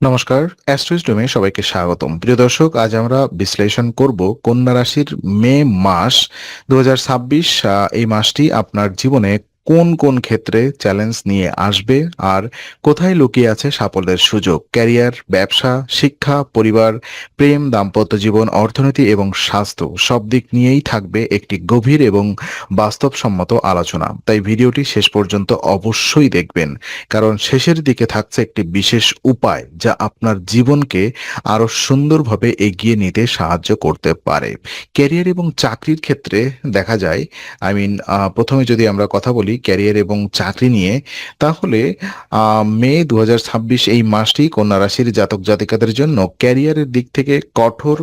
নমস্কার, অ্যাস্ট্রোইজডমে সবাইকে স্বাগতম। প্রিয় দর্শক, আজ আমরা বিশ্লেষণ করব কন্যা রাশির মে মাস 2026। এই মাসটি আপনার জীবনে কোন কোন ক্ষেত্রে চ্যালেঞ্জ নিয়ে আসবে আর কোথায় লুকিয়ে আছে সাফল্যের সুযোগ। ক্যারিয়ার, ব্যবসা, শিক্ষা, পরিবার, প্রেম, দাম্পত্য জীবন, অর্থনীতি এবং স্বাস্থ্য সব দিক নিয়েই থাকবে একটি গভীর এবং বাস্তবসম্মত আলোচনা। তাই ভিডিওটি শেষ পর্যন্ত অবশ্যই দেখবেন, কারণ শেষের দিকে থাকছে একটি বিশেষ উপায় যা আপনার জীবনকে আরো সুন্দরভাবে এগিয়ে নিতে সাহায্য করতে পারে। ক্যারিয়ার এবং চাকরির ক্ষেত্রে দেখা যায়, প্রথমে যদি আমরা কথা বলি ক্যারিয়ার এবং চাকরি নিয়ে, তাহলে মে 2026 এই মাসটি কন্যা রাশির জাতক জাতিকাদের জন্য ক্যারিয়ারের দিক থেকে কঠোর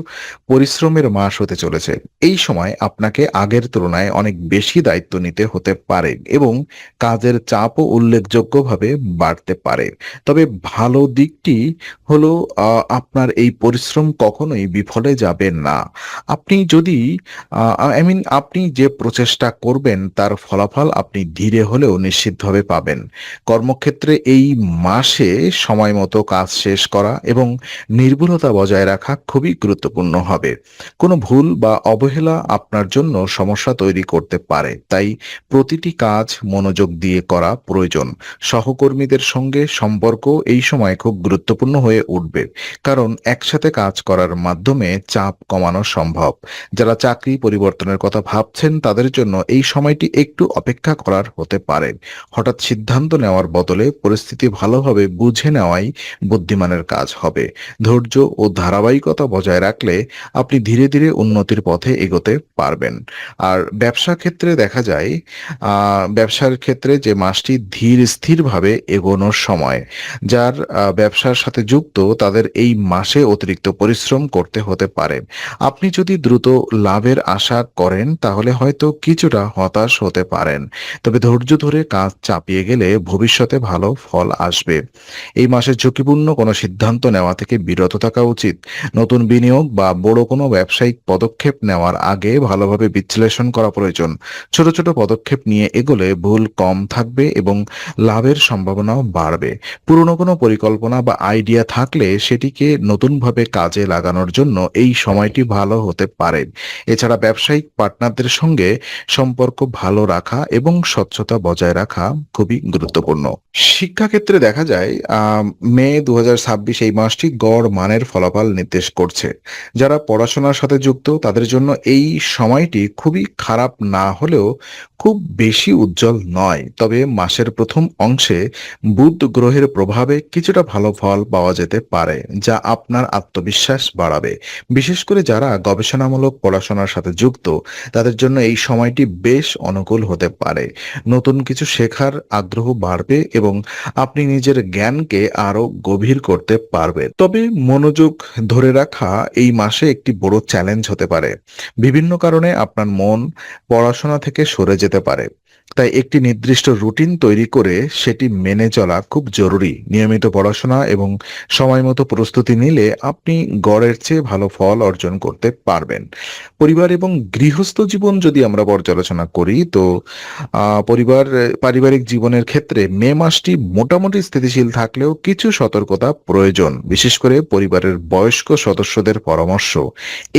পরিশ্রমের মাস হতে চলেছে। এই সময় আপনাকে আগের তুলনায় অনেক বেশি দায়িত্ব নিতে হতে পারে এবং কাজের চাপও উল্লেখযোগ্যভাবে বাড়তে পারে। তবে ভালো দিকটি হলো, আপনার এই পরিশ্রম কখনোই বিফলে যাবে না। আপনি যদি আপনি যে প্রচেষ্টা করবেন তার ফলাফল আপনি ধীরে হলেও নিশ্চিতভাবে পাবেন। কর্মক্ষেত্রে এই মাসে সময় মতো কাজ শেষ করা এবং নির্ভুলতা বজায় রাখা খুবই গুরুত্বপূর্ণ হবে। কোনো ভুল বা অবহেলা আপনার জন্য সমস্যা তৈরি করতে পারে, তাই প্রতিটি কাজ মনোযোগ দিয়ে করা প্রয়োজন। সহকর্মীদের সঙ্গে সম্পর্ক এই সময় খুব গুরুত্বপূর্ণ হয়ে উঠবে, কারণ একসাথে কাজ করার মাধ্যমে চাপ কমানো সম্ভব। যারা চাকরি পরিবর্তনের কথা ভাবছেন তাদের জন্য এই সময়টি একটু অপেক্ষা করার হতে পারে। হঠাৎ সিদ্ধান্ত নেওয়ার বদলে পরিস্থিতি ভালোভাবে বুঝে নেওয়াই বুদ্ধিমানের কাজ হবে। ধৈর্য ও ধারাবাহিকতা বজায় রাখলে আপনি ধীরে ধীরে উন্নতির পথে এগোতে পারবেন। আর ব্যবসা ক্ষেত্রে দেখা যায়, ব্যবসার ক্ষেত্রে যে মাসটি ধীর স্থিরভাবে এগোনোর সময়। যার ব্যবসার সাথে যুক্ত তাদের এই মাসে অতিরিক্ত পরিশ্রম করতে হতে পারে। আপনি যদি দ্রুত লাভের আশা করেন তাহলে হয়তো কিছুটা হতাশ হতে পারেন, তবে ধৈর্য ধরে কাজ চাপিয়ে গেলে ভবিষ্যতে ভালো ফল আসবে। এই মাসে ঝুঁকিপূর্ণ কোনো সিদ্ধান্ত নেওয়া থেকে বিরত থাকা উচিত। নতুন বিনিয়োগ বা বড় কোনো ব্যবসায়িক পদক্ষেপ নেওয়ার আগে ভালোভাবে বিশ্লেষণ করা প্রয়োজন। ছোট ছোট পদক্ষেপ নিয়ে এগোলে ভুল কম থাকবে এবং লাভের সম্ভাবনাও বাড়বে। পুরনো কোনো পরিকল্পনা বা আইডিয়া থাকলে সেটিকে নতুনভাবে কাজে লাগানোর জন্য এই সময়টি ভালো হতে পারে। এছাড়া ব্যবসায়িক পার্টনারদের সঙ্গে সম্পর্ক ভালো রাখা এবং স্বচ্ছতা বজায় রাখা খুবই গুরুত্বপূর্ণ। শিক্ষাক্ষেত্রে দেখা যায়, মে 2026 এই মাসটি গড় মানের ফলাফল নির্দেশ করছে। যারা পড়াশোনার সাথে যুক্ত তাদের জন্য এই সময়টি খুবই খারাপ না হলেও খুব বেশি উজ্জ্বল নয়। তবে মাসের প্রথম অংশে বুধ গ্রহের প্রভাবে কিছুটা ভালো ফল পাওয়া যেতে পারে, যা আপনার আত্মবিশ্বাস বাড়াবে। বিশেষ করে যারা গবেষণামূলক পড়াশোনার সাথে যুক্ত তাদের জন্য এই সময়টি বেশ অনুকূল হতে পারে। নতুন কিছু শেখার আগ্রহ বাড়বে এবং আপনি নিজের জ্ঞানকে আরো গভীর করতে পারবেন। তবে মনোযোগ ধরে রাখা এই মাসে একটি বড় চ্যালেঞ্জ হতে পারে। বিভিন্ন কারণে আপনার মন পড়াশোনা থেকে সরে যেতে পারে, তাই একটি নির্দিষ্ট রুটিন তৈরি করে সেটি মেনে চলা খুব জরুরি। নিয়মিত পড়াশোনা এবং সময় মতো প্রস্তুতি নিলে আপনি গড়ের চেয়ে ভালো ফল অর্জন করতে পারবেন। পরিবার এবং গৃহস্থ জীবন যদি আমরা পর্যালোচনা করি, তো পারিবারিক জীবনের ক্ষেত্রে মে মাসটি মোটামুটি স্থিতিশীল থাকলেও কিছু সতর্কতা প্রয়োজন। বিশেষ করে পরিবারের বয়স্ক সদস্যদের পরামর্শ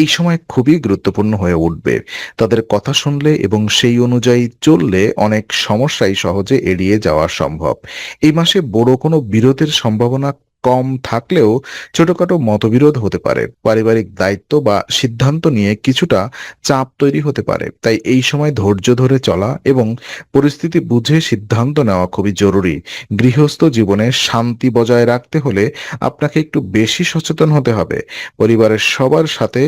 এই সময় খুবই গুরুত্বপূর্ণ হয়ে উঠবে। তাদের কথা শুনলে এবং সেই অনুযায়ী চললে অনেক সমস্যাই সহজে এড়িয়ে যাওয়া সম্ভব। এই মাসে বড় কোনো বিরোধের সম্ভাবনা কম থাকলেও ছোটখাটো মতবিরোধ হতে পারে। পারিবারিক দায়িত্ব বা সিদ্ধান্ত নিয়ে কিছুটা চাপ তৈরি হতে পারে, তাই এই সময় ধৈর্য ধরে চলা এবং পরিস্থিতি বুঝে সিদ্ধান্ত নেওয়া খুবই জরুরি। গৃহস্থ জীবনে শান্তি বজায় রাখতে হলে আপনাকে একটু বেশি সচেতন হতে হবে। পরিবারের সবার সাথে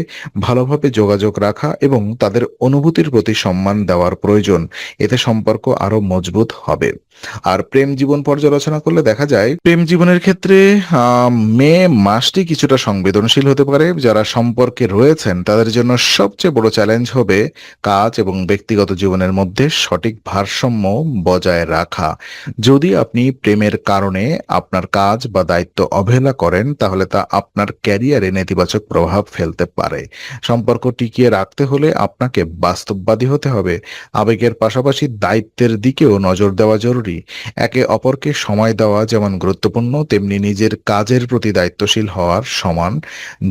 ভালোভাবে যোগাযোগ রাখা এবং তাদের অনুভূতির প্রতি সম্মান দেওয়ার প্রয়োজন। এতে সম্পর্ক আরো মজবুত হবে। আর প্রেম জীবন পর্যালোচনা করলে দেখা যায়, প্রেম জীবনের ক্ষেত্রে মে মাসটি কিছুটা সংবেদনশীল হতে পারে। যারা সম্পর্কে রয়েছেন তাদের জন্য সবচেয়ে বড় চ্যালেঞ্জ হবে কাজ এবং ব্যক্তিগত জীবনের মধ্যে সঠিক ভারসাম্য বজায় রাখা। যদি আপনি প্রেমের কারণে আপনার কাজ বা দায়িত্ব অবহেলা করেন তাহলে তা আপনার ক্যারিয়ারে নেতিবাচক প্রভাব ফেলতে পারে। সম্পর্ক টিকিয়ে রাখতে হলে আপনাকে বাস্তববাদী হতে হবে। আবেগের পাশাপাশি দায়িত্বের দিকেও নজর দেওয়া জরুরি। একে অপরকে সময় দেওয়া যেমন গুরুত্বপূর্ণ, তেমনি নিজের কাজের প্রতি দায়িত্বশীল হওয়ার সমান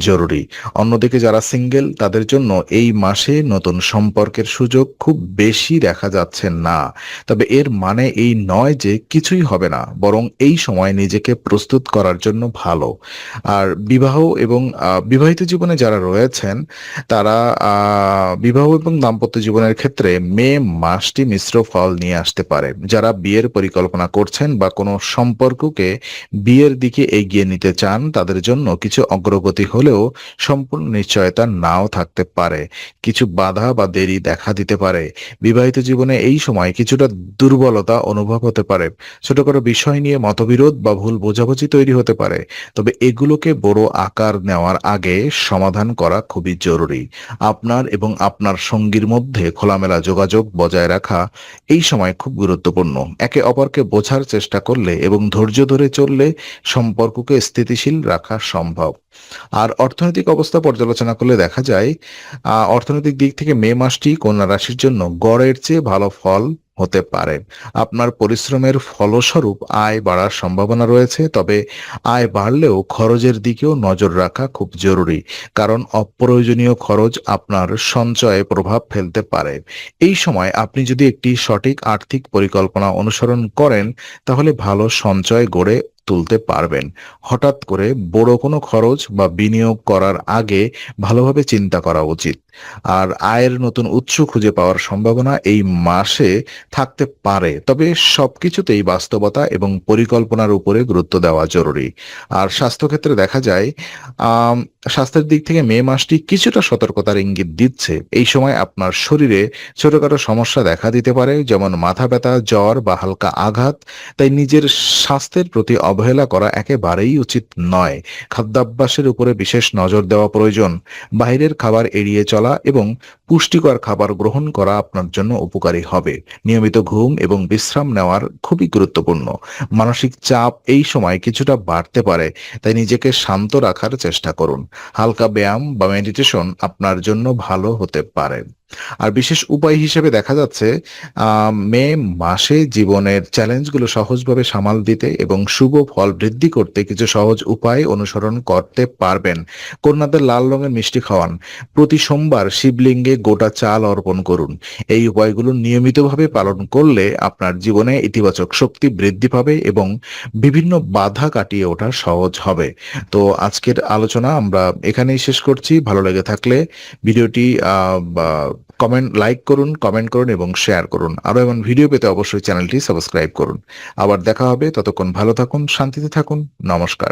জরুরি। অন্যদিকে যারা সিঙ্গেল তাদের জন্য এই মাসে নতুন সম্পর্কের সুযোগ খুব বেশি দেখা যাচ্ছে না। তবে এর মানে এই নয় যে কিছুই হবে না, বরং এই সময় নিজেকে প্রস্তুত করার জন্য ভালো। আর বিবাহ এবং বিবাহিত জীবনে যারা রয়েছেন তারা বিবাহ এবং দাম্পত্য জীবনের ক্ষেত্রে মে মাসটি মিশ্র ফল নিয়ে আসতে পারে। যারা বিয়ের পরিকল্পনা করছেন বা কোনো সম্পর্ককে বিয়ের দিকে এগিয়ে নিতে চান তাদের জন্য কিছু অগ্রগতি হলেও সম্পূর্ণ নিশ্চয়তা নাও থাকতে পারে। কিছু বাধা বা দেরি দেখা দিতে পারে। বিবাহিত জীবনে এই সময় কিছুটা দুর্বলতা অনুভব হতে পারে। ছোটখাটো বিষয় নিয়ে মতবিরোধ বা ভুল বোঝাবুঝি তৈরি হতে পারে। তবে এগুলোকে বড় আকার নেওয়ার আগে সমাধান করা খুবই জরুরি। আপনার এবং আপনার সঙ্গীর মধ্যে খোলামেলা যোগাযোগ বজায় রাখা এই সময় খুব গুরুত্বপূর্ণ। একে অপরকে বোঝার চেষ্টা করলে এবং ধৈর্য ধরে চললে সম্পর্ককে স্থিতিশীল রাখা সম্ভব। আর অর্থনৈতিক অবস্থা পর্যালোচনা করলে দেখা যায় অর্থনৈতিক দিক থেকে মে মাসটি কন্যা রাশির জন্য গড়ের চেয়ে ভালো ফল হতে পারে। আপনার পরিশ্রমের ফলস্বরূপ আয় বাড়ার সম্ভাবনা রয়েছে, তবে আয় বাড়লেও খরচের দিকেও নজর রাখা খুব জরুরি, কারণ অপ্রয়োজনীয় খরচ আপনার সঞ্চয়ে প্রভাব ফেলতে পারে। এই সময় আপনি যদি একটি সঠিক আর্থিক পরিকল্পনা অনুসরণ করেন তাহলে ভালো সঞ্চয় গড়ে তুলতে পারবেন। হঠাৎ করে বড় কোনো খরচ বা বিনিয়োগ করার আগে ভালোভাবে চিন্তা করা উচিত। আর আয়ের নতুন উৎস খুঁজে পাওয়ার সম্ভাবনা এই মাসে থাকতে পারে, তবে সবকিছুতেই বাস্তবতা এবং পরিকল্পনার উপরে গুরুত্ব দেওয়া জরুরি। আর স্বাস্থ্যক্ষেত্রে দেখা যায় আম, স্বাস্থ্যের দিক থেকে মে মাসটি কিছুটা সতর্কতার ইঙ্গিত দিচ্ছে। এই সময় আপনার শরীরে ছোটখাটো সমস্যা দেখা দিতে পারে, যেমন মাথা ব্যথা, জ্বর বা হালকা আঘাত। তাই নিজের স্বাস্থ্যের প্রতি অবহেলা করা একেবারেই উচিত নয়। খাদ্যাভ্যাসের উপরে বিশেষ নজর দেওয়া প্রয়োজন। বাইরের খাবার এড়িয়ে চলা এবং পুষ্টিকর খাবার গ্রহণ করা আপনার জন্য উপকারী হবে। নিয়মিত ঘুম এবং বিশ্রাম নেওয়ার খুবই গুরুত্বপূর্ণ। মানসিক চাপ এই সময় কিছুটা বাড়তে পারে, তাই নিজেকে শান্ত রাখার চেষ্টা করুন। হালকা ব্যায়াম বা মেডিটেশন আপনার জন্য ভালো হতে পারে। আর বিশেষ উপায় হিসেবে দেখা যাচ্ছে মে মাসে জীবনের চ্যালেঞ্জগুলো সহজভাবে সামাল দিতে এবং শুভ ফল বৃদ্ধি করতে কিছু সহজ উপায় অনুসরণ করতে পারবেন। কন্যাদের লাল রঙের মিষ্টি খাওয়ান। প্রতি সোমবার শিবলিঙ্গে গোটা চাল অর্পণ করুন। এই উপায়গুলো নিয়মিতভাবে পালন করলে আপনার জীবনে ইতিবাচক শক্তি বৃদ্ধি পাবে এবং বিভিন্ন বাধা কাটিয়ে ওঠা সহজ হবে। তো আজকের আলোচনা আমরা এখানেই শেষ করছি। ভালো লেগে থাকলে ভিডিওটি লাইক করুন, কমেন্ট করুন এবং শেয়ার করুন। আরো এমন ভিডিও পেতে অবশ্যই চ্যানেলটি সাবস্ক্রাইব করুন। আবার দেখা হবে, ততক্ষণ ভালো থাকুন, শান্তিতে থাকুন। নমস্কার।